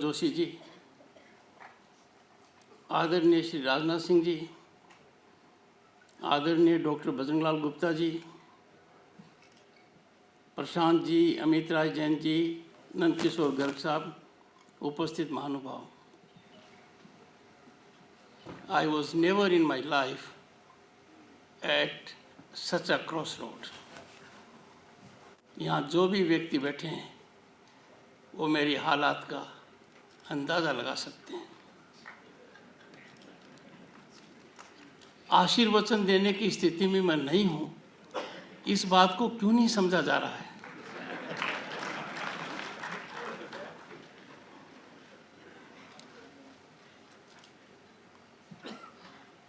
जोशी जी, आदरणीय श्री राजनाथ सिंह जी, आदरणीय डॉक्टर बजरंगलाल गुप्ता जी, प्रशांत जी, अमित राज जैन जी, नंदकिशोर गर्ग साहब, उपस्थित महानुभाव, I was never in my life at such a crossroad. यहाँ जो भी व्यक्ति बैठे हैं वो मेरी हालात का अंदाज़ा लगा सकते हैं। आशीर्वचन देने की स्थिति में मैं नहीं हूँ, इस बात को क्यों नहीं समझा जा रहा है?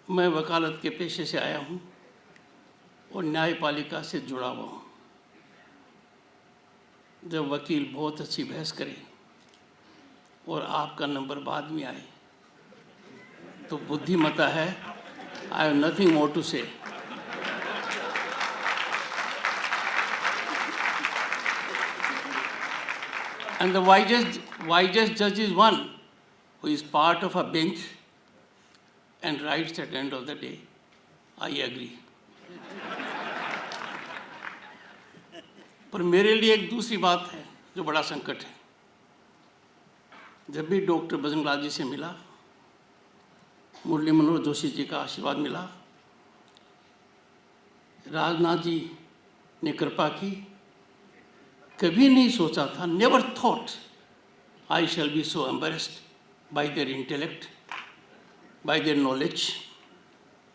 मैं वकालत के पेशे से आया हूँ और न्यायपालिका से जुड़ा हुआ हूँ। जब वकील बहुत अच्छी बहस करे और आपका नंबर बाद में आए तो बुद्धिमता है। I have nothing more to say. And the wisest judge is one who is part of a bench and writes at the end of the day, I agree. पर मेरे लिए एक दूसरी बात है जो बड़ा संकट है। जब भी डॉक्टर बजरंगलाल जी से मिला, मुरली मनोहर जोशी जी का आशीर्वाद मिला, राजनाथ जी ने कृपा की, कभी नहीं सोचा था, never thought I shall be so embarrassed by their intellect, by their knowledge,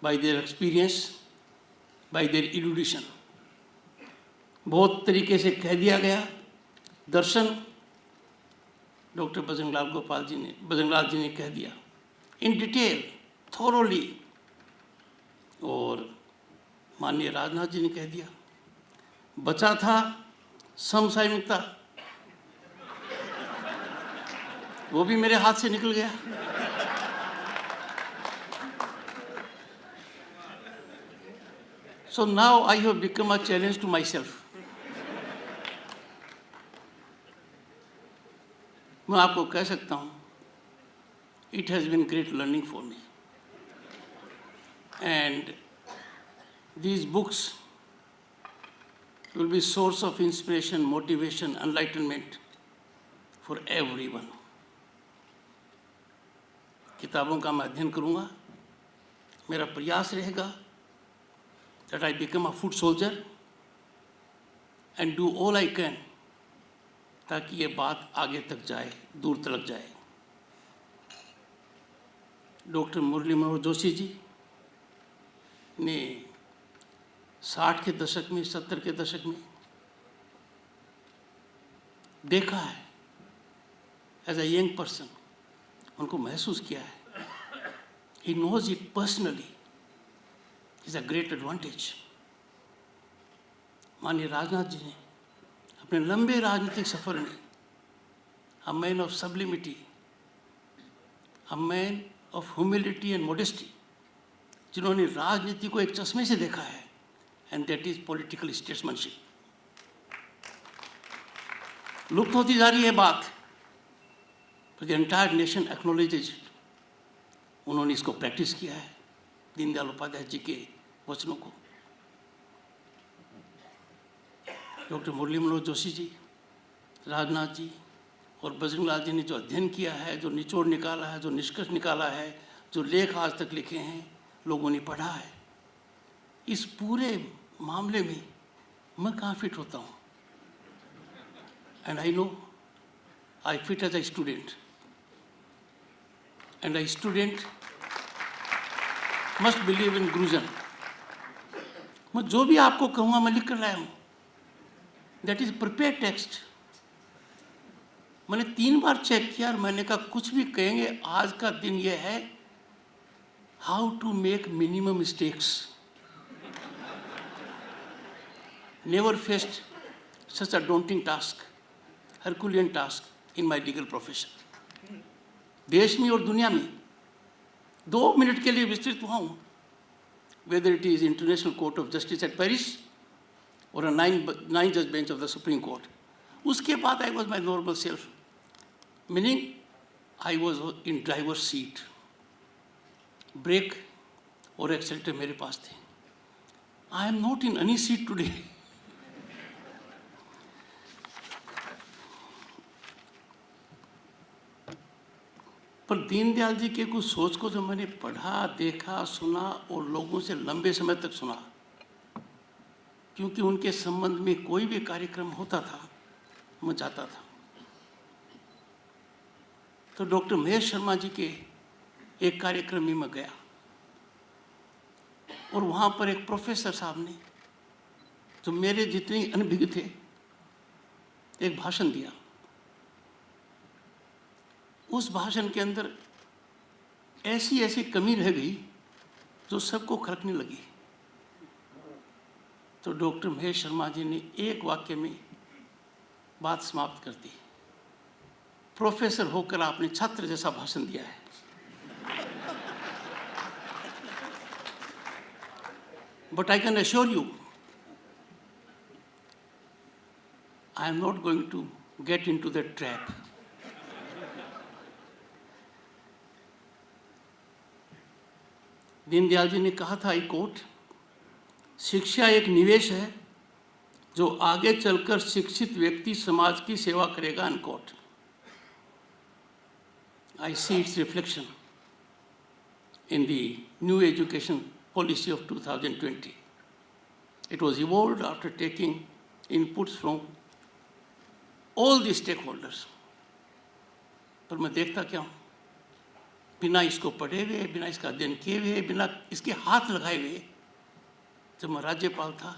by their experience, by their erudition. बहुत तरीके से कह दिया गया। दर्शन डॉक्टर बजरंगलाल जी ने कह दिया इन डिटेल, थोरोली, और माननीय राजनाथ जी ने कह दिया। बचा था समसामयिकता, वो भी मेरे हाथ से निकल गया। So now I have become a challenge to myself. मैं आपको कह सकता हूँ, it has been great learning for me. And these books will be source of inspiration, motivation, enlightenment for everyone. किताबों का मैं अध्ययन करूँगा। मेरा प्रयास रहेगा that I become a foot soldier and do all I can ताकि ये बात आगे तक जाए, दूर तक जाए। डॉक्टर मुरली मनोहर जोशी जी ने 60 के दशक में, 70 के दशक में देखा है, एज अ यंग पर्सन उनको महसूस किया है। He knows it personally, is a great advantage. माननीय राजनाथ जी ने अपने लंबे राजनीतिक सफर में a man of sublimity, a man of humility and modesty, जिन्होंने राजनीति को एक चश्मे से देखा है, and that is political statesmanship. लुप्त होती जा रही है बात, the entire nation acknowledges it. उन्होंने इसको प्रैक्टिस किया है, दीनदयाल उपाध्याय जी के वचनों को। डॉक्टर मुरली मनोहर जोशी जी, राजनाथ जी और बजरंगलाल जी ने जो अध्ययन किया है, जो निचोड़ निकाला है, जो निष्कर्ष निकाला है, जो लेख आज तक लिखे हैं, लोगों ने पढ़ा है, इस पूरे मामले में मैं कहाँ फिट होता हूँ? And I know I fit as a student, and a student must believe in गुरुजन। मैं जो भी आपको कहूँगा मैं लिख कर लाया हूँ, दैट इज प्रिपेयर टेक्स्ट। मैंने 3 बार चेक किया और मैंने कहा कुछ भी कहेंगे, आज का दिन ये है how to make minimum mistakes. Never faced such a daunting task, herculean task in my legal profession. देश में और दुनिया में 2 मिनट के लिए विस्तृत हुआ हूँ, whether it is International Court of Justice at Paris or a 9 judge bench of the Supreme Court. उसके बाद I was my normal self, meaning I was in driver seat, brake और एक्सेलेटर मेरे पास थे. I am not in any seat today. पर दीनदयाल जी के कुछ सोच को जो मैंने पढ़ा, देखा, सुना और लोगों से लंबे समय तक सुना, क्योंकि उनके संबंध में कोई भी कार्यक्रम होता था मैं जाता था. तो डॉक्टर महेश शर्मा जी के एक कार्यक्रम में मैं गया और वहाँ पर एक प्रोफेसर साहब ने, जो मेरे जितने अनभिज्ञ थे, एक भाषण दिया. उस भाषण के अंदर ऐसी ऐसी कमी रह गई जो सबको खलकने लगी. तो डॉक्टर महेश शर्मा जी ने एक वाक्य में बात समाप्त कर दी. प्रोफेसर होकर आपने छात्र जैसा भाषण दिया है. But I can assure you, I am not going to get into that trap. Deendayal ji ने कहा था, आई कोट, शिक्षा एक निवेश है जो आगे चलकर शिक्षित व्यक्ति समाज की सेवा करेगा. Unquote. I see it's reflection in the new education policy of 2020. It was evolved after taking inputs from all the stakeholders. पर मैं देखता क्या हूँ, बिना इसको पढ़े हुए, बिना इसका अध्ययन किए हुए, बिना इसके हाथ लगाए हुए, जब मैं राज्यपाल था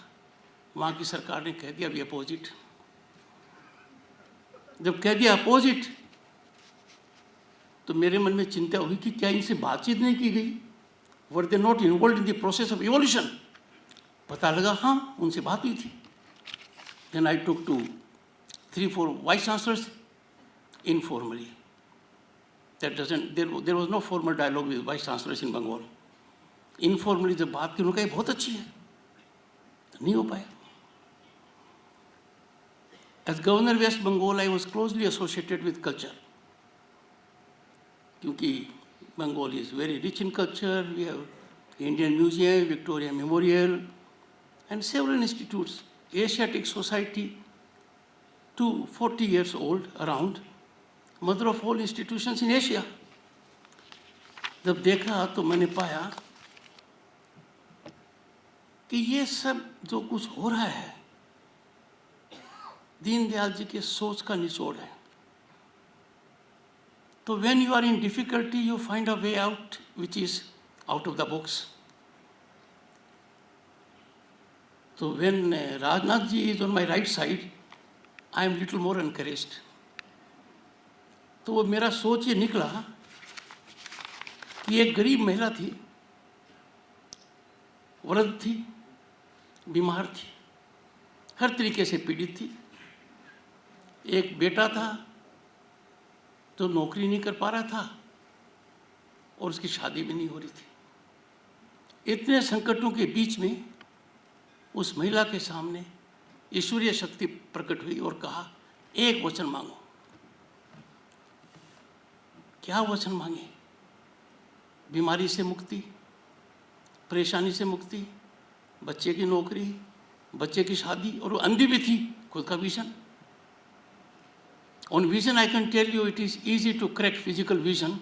वहाँ की सरकार ने कह दिया भी अपोजिट. जब कह दिया अपोजिट तो मेरे मन में चिंता हुई कि क्या इनसे बातचीत नहीं की गई. Were they not involved in the process of evolution. पता लगा हाँ, उनसे बात हुई थी. Then I took to 3-4 vice chancellors informally. That doesn't, there was no formal dialogue with vice chancellors in Bengal. Informally जब बात की, उन्होंने कहा बहुत अच्छी है, नहीं हो पाया. As governor West Bengal I was closely associated with culture, क्योंकि Bengal is very rich in culture. We have Indian museum, Victoria Memorial and several institutes. Asiatic Society 240 years old around, mother of all institutions in Asia. जब देखा तो मैंने पाया कि ये सब जो कुछ हो रहा है दीनदयाल जी के सोच का निचोड़ है. तो when you are in difficulty, you find a way out which is out of the box. So when Rajnath ji is on my right side, I am little more encouraged. तो वो मेरा सोच ये निकला कि एक गरीब महिला थी, वृद्ध थी, बीमार थी, हर तरीके से पीड़ित थी. एक बेटा था जो नौकरी नहीं कर पा रहा था और उसकी शादी भी नहीं हो रही थी. इतने संकटों के बीच में उस महिला के सामने ईश्वरीय शक्ति प्रकट हुई और कहा, एक वचन मांगो. क्या वचन मांगे? बीमारी से मुक्ति, परेशानी से मुक्ति, बच्चे की नौकरी, बच्चे की शादी, और वो अंधी भी थी, खुद का vision. On vision, I can tell you it is easy to correct physical vision,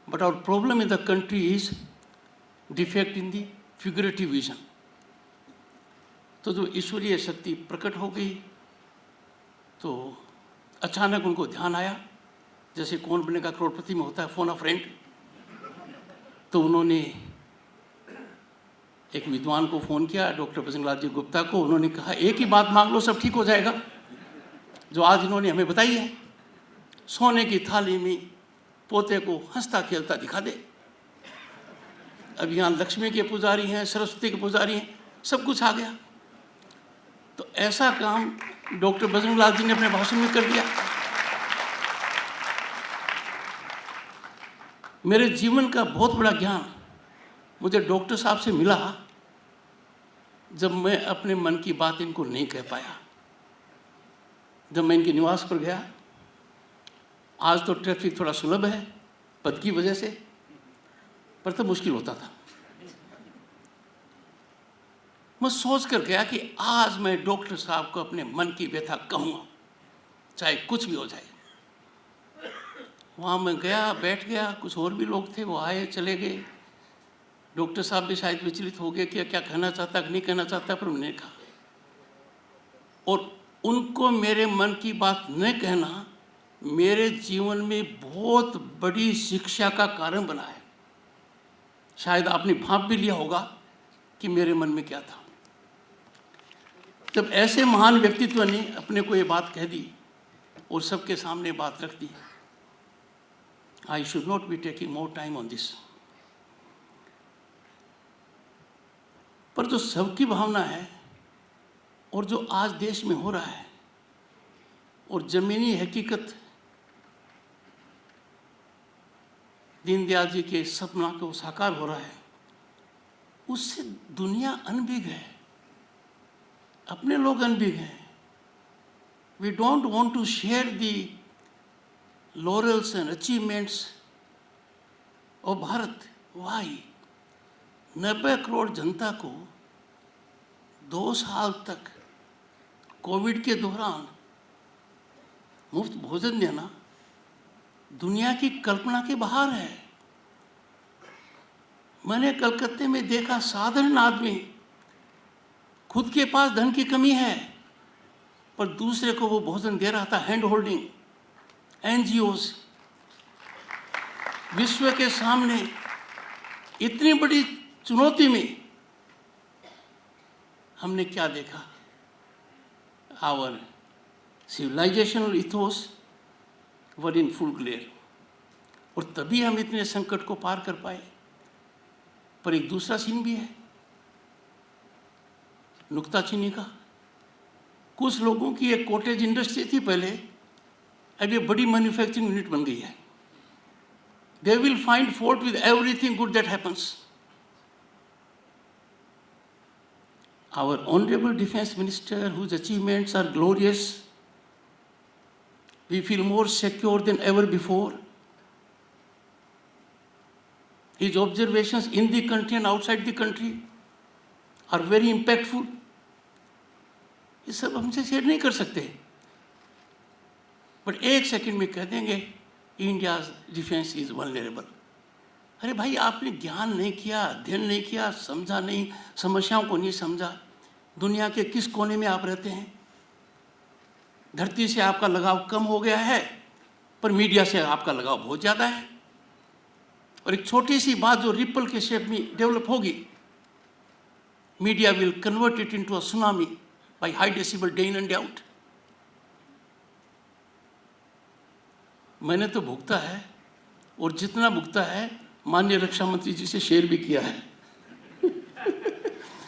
but our problem in the country is defect in the figurative vision. तो जो ईश्वरीय शक्ति प्रकट हो गई तो अचानक उनको ध्यान आया, जैसे कौन बनेगा करोड़पति में होता है फोन अ फ्रेंड. तो उन्होंने एक विद्वान को फ़ोन किया, डॉक्टर बजरंगलाल जी गुप्ता को. उन्होंने कहा, एक ही बात मांग लो, सब ठीक हो जाएगा, जो आज इन्होंने हमें बताई है. सोने की थाली में पोते को हंसता खेलता दिखा दे. अब यहाँ लक्ष्मी के पुजारी हैं, सरस्वती के पुजारी हैं, सब कुछ आ गया. तो ऐसा काम डॉक्टर बजरंगलाल जी ने अपने भाषण में कर दिया. मेरे जीवन का बहुत बड़ा ज्ञान मुझे डॉक्टर साहब से मिला जब मैं अपने मन की बात इनको नहीं कह पाया. जब मैं इनके निवास पर गया, आज तो ट्रैफिक थोड़ा सुलभ है पद की वजह से, पर तब मुश्किल होता था। मैं सोच कर गया कि आज मैं डॉक्टर साहब को अपने मन की व्यथा कहूँगा, चाहे कुछ भी हो जाए। वहाँ मैं गया, बैठ गया, कुछ और भी लोग थे, वो आए चले गए। डॉक्टर साहब भी शायद विचलित हो गए कि क्या कहना चाहता कि नहीं कहना चाहता, पर मैंने कहा। और उनको मेरे मन की बात न कहना मेरे जीवन में बहुत बड़ी शिक्षा का कारण बना है। शायद आपने भांप भी लिया होगा कि मेरे मन में क्या था। जब ऐसे महान व्यक्तित्व ने अपने को ये बात कह दी और सबके सामने बात रख दी, I should not be taking more time on this. पर जो सबकी भावना है और जो आज देश में हो रहा है और जमीनी हकीकत दीनदयाल जी के सपना को साकार हो रहा है, उससे दुनिया अनभिज्ञ है, अपने लोग अनभिज्ञ हैं। We don't want to share the laurels and achievements of Bharat. Why? 90 crore जनता को 2 साल तक कोविड के दौरान मुफ्त भोजन देना दुनिया की कल्पना के बाहर है। मैंने कलकत्ते में देखा, साधारण आदमी, खुद के पास धन की कमी है पर दूसरे को वो भोजन दे रहा था। Hand holding, NGOs. विश्व के सामने इतनी बड़ी चुनौती में हमने क्या देखा? Our civilisational ethos were in full glare. और तभी हम इतने संकट को पार कर पाए। पर एक दूसरा सीन भी है, नुक्ताचीनी का। कुछ लोगों की एक कॉटेज इंडस्ट्री थी पहले, अब ये बड़ी मैन्युफैक्चरिंग यूनिट बन गई है। They will find fault with everything good that happens. Our honorable defense minister, whose achievements are glorious, we feel more secure than ever before. His observations in the country and outside the country are very impactful. ये सब हमसे share नहीं कर सकते, but एक second में कह देंगे इंडिया डिफेंस इज वल्नरेबल। अरे भाई, आपने ज्ञान नहीं किया, अध्ययन नहीं किया, समझा नहीं, समस्याओं को नहीं समझा। दुनिया के किस कोने में आप रहते हैं? धरती से आपका लगाव कम हो गया है, पर मीडिया से आपका लगाव बहुत ज़्यादा है। और एक छोटी सी बात जो रिपल के शेप में डेवलप होगी, media will convert it into a tsunami by high decibel day in and day out. मैंने तो भुगता है, और जितना भुगता है माननीय रक्षा मंत्री जी से शेयर भी किया है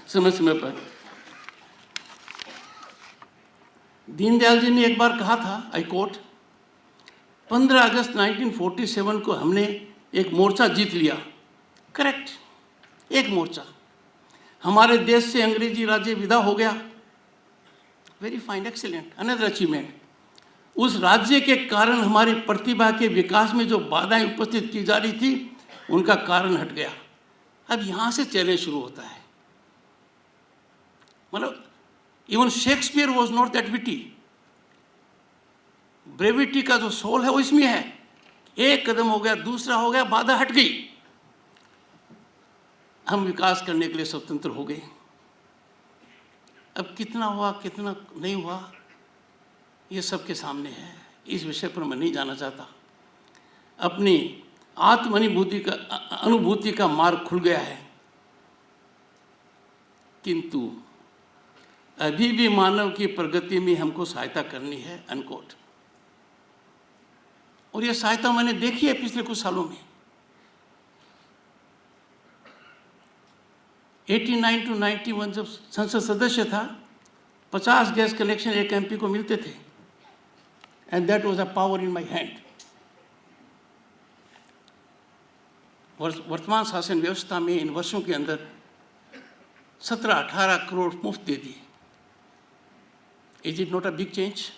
समय समय पर। दीनदयाल जी ने एक बार कहा था, आई कोट, 15 अगस्त 1947 को हमने एक मोर्चा जीत लिया। करेक्ट, एक मोर्चा। हमारे देश से अंग्रेजी राज्य विदा हो गया। Very fine, excellent, another achievement. उस राज्य के कारण हमारी प्रतिभा के विकास में जो बाधाएं उपस्थित की जा रही थी, उनका कारण हट गया। अब यहाँ से चैलेंज शुरू होता है। मतलब even Shakespeare was not that witty. Brevity का जो सोल है वो इसमें है। एक कदम हो गया, दूसरा हो गया, बाधा हट गई, हम विकास करने के लिए स्वतंत्र हो गए। अब कितना हुआ, कितना नहीं हुआ, ये सबके सामने है। इस विषय पर मैं नहीं जाना चाहता। अपनी अनुभूति का मार्ग खुल गया है, किंतु अभी भी मानव की प्रगति में हमको सहायता करनी है, अनकोट। और ये सहायता मैंने देखी है पिछले कुछ सालों में। 89 to 91 जब संसद सदस्य था, 50 गैस कनेक्शन एक एमपी को मिलते थे, and that was a power in my hand. वर्तमान शासन व्यवस्था में इन वर्षों के अंदर 17-18 करोड़ मुफ्त दे दिए। Is it not a big change?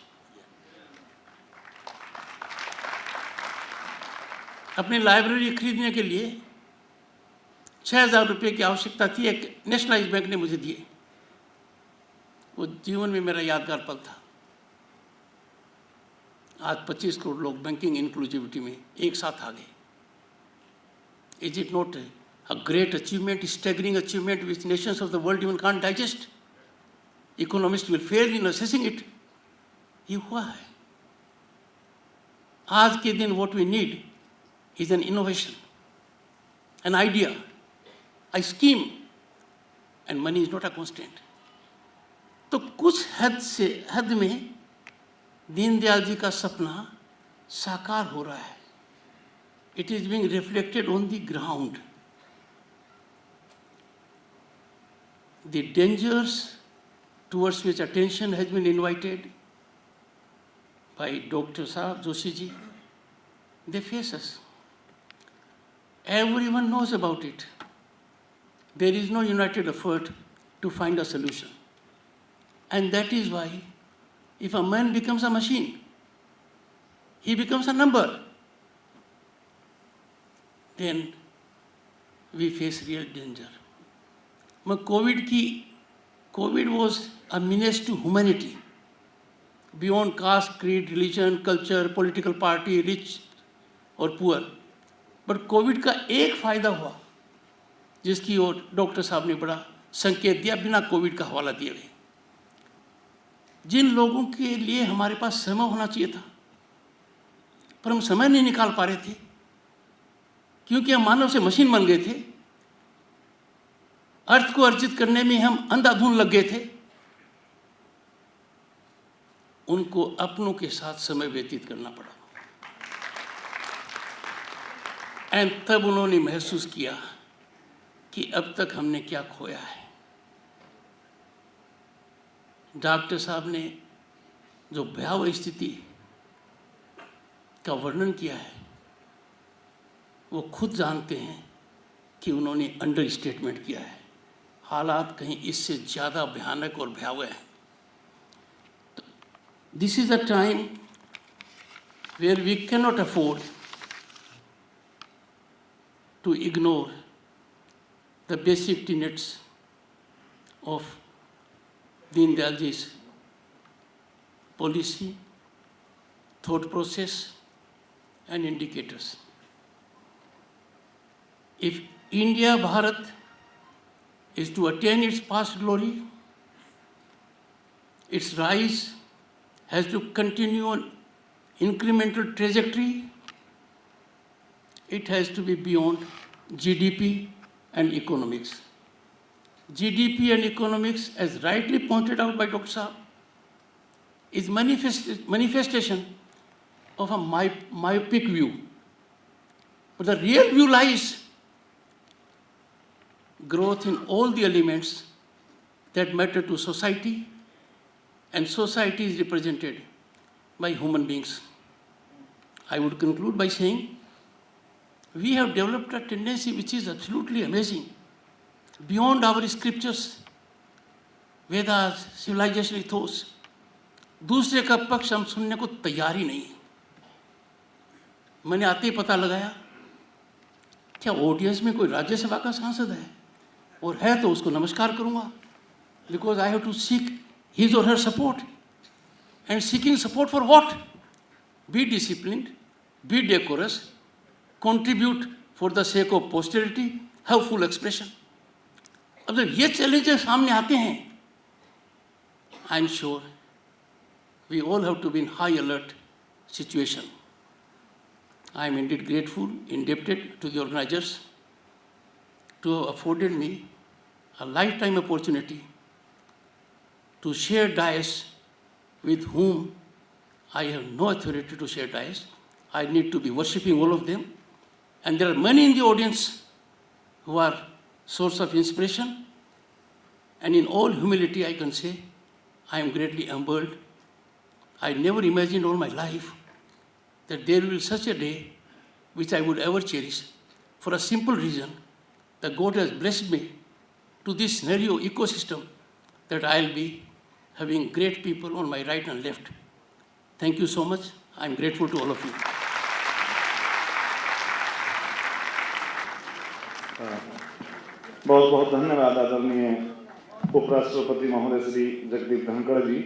अपनी लाइब्रेरी खरीदने के लिए 6,000 रुपये की आवश्यकता थी, एक नेशनलाइज बैंक ने मुझे दिए। वो जीवन में मेरा यादगार पल था। आज 25 करोड़ लोग बैंकिंग इंक्लूसिविटी में एक साथ आ गए। Is it not a great achievement, staggering achievement which nations of the world even can't digest? Economists will fail in assessing it. ये हुआ है। आज के दिन what we need is an innovation, an idea, a scheme, and money is not a constraint. तो कुछ हद में दीनदयाल जी का सपना साकार हो रहा है। It is being reflected on the ground. The dangers towards which attention has been invited by Dr. Sahab Joshi ji, they face us. Everyone knows about it. There is no united effort to find a solution. And that is why if a man becomes a machine, he becomes a number, then we face real danger. COVID was a menace to humanity, beyond caste, creed, religion, culture, political party, rich or poor. But COVID का एक फायदा हुआ, जिसकी ओर doctor साहब ने बड़ा संकेत दिया, बिना कोविड का हवाला दिए हुए। जिन लोगों के लिए हमारे पास समय होना चाहिए था, पर हम समय नहीं निकाल पा रहे थे, क्योंकि हम मानव से मशीन बन गए थे। अर्थ को अर्जित करने में हम अंधाधुन लग गए थे। उनको अपनों के साथ समय व्यतीत करना पड़ा। एंड तब उन्होंने महसूस किया कि अब तक हमने क्या खोया है। डॉक्टर साहब ने जो भयावह स्थिति का वर्णन किया है, वो खुद जानते हैं कि उन्होंने अंडर स्टेटमेंट किया है। हालात कहीं इससे ज़्यादा भयानक और भयावह हैं। This is a time where we can not afford to ignore the basic tenets of Deendayal ji's policy, thought process, and indicators. If India, Bharat, is to attain its past glory, its rise has to continue on incremental trajectory. It has to be beyond GDP and economics. GDP and economics, as rightly pointed out by Dr. Saab, is manifestation of a myopic view. But the real view lies growth in all the elements that matter to society, and society is represented by human beings. I would conclude by saying we have developed a tendency which is absolutely amazing, beyond our scriptures, Vedas, civilization ethos. दूसरे का पक्ष हम सुनने को तैयार ही नहीं है। मैंने आते ही पता लगाया क्या ऑडियंस में कोई राज्यसभा का सांसद है, और है तो उसको नमस्कार करूंगा, because I have to seek his or her support. And seeking support for what? Be disciplined, be decorous, contribute for the sake of posterity, have full expression. अब जब ये चैलेंजेस सामने आते हैं, I am sure we all have to be in high alert situation. I am indeed grateful, indebted to the organizers to have afforded me a lifetime opportunity to share dais with whom I have no authority to share dais. I need to be worshipping all of them. And there are many in the audience who are source of inspiration. And in all humility, I can say, I am greatly humbled. I never imagined all my life that there will be such a day which I would ever cherish, for a simple reason that God has blessed me to this scenario ecosystem that I'll be having great people on my right and left. Thank you so much. I'm grateful to all of you. बहुत बहुत धन्यवाद आदरणीय उपराष्ट्रपति महोदय श्री जगदीप धनखड़ जी।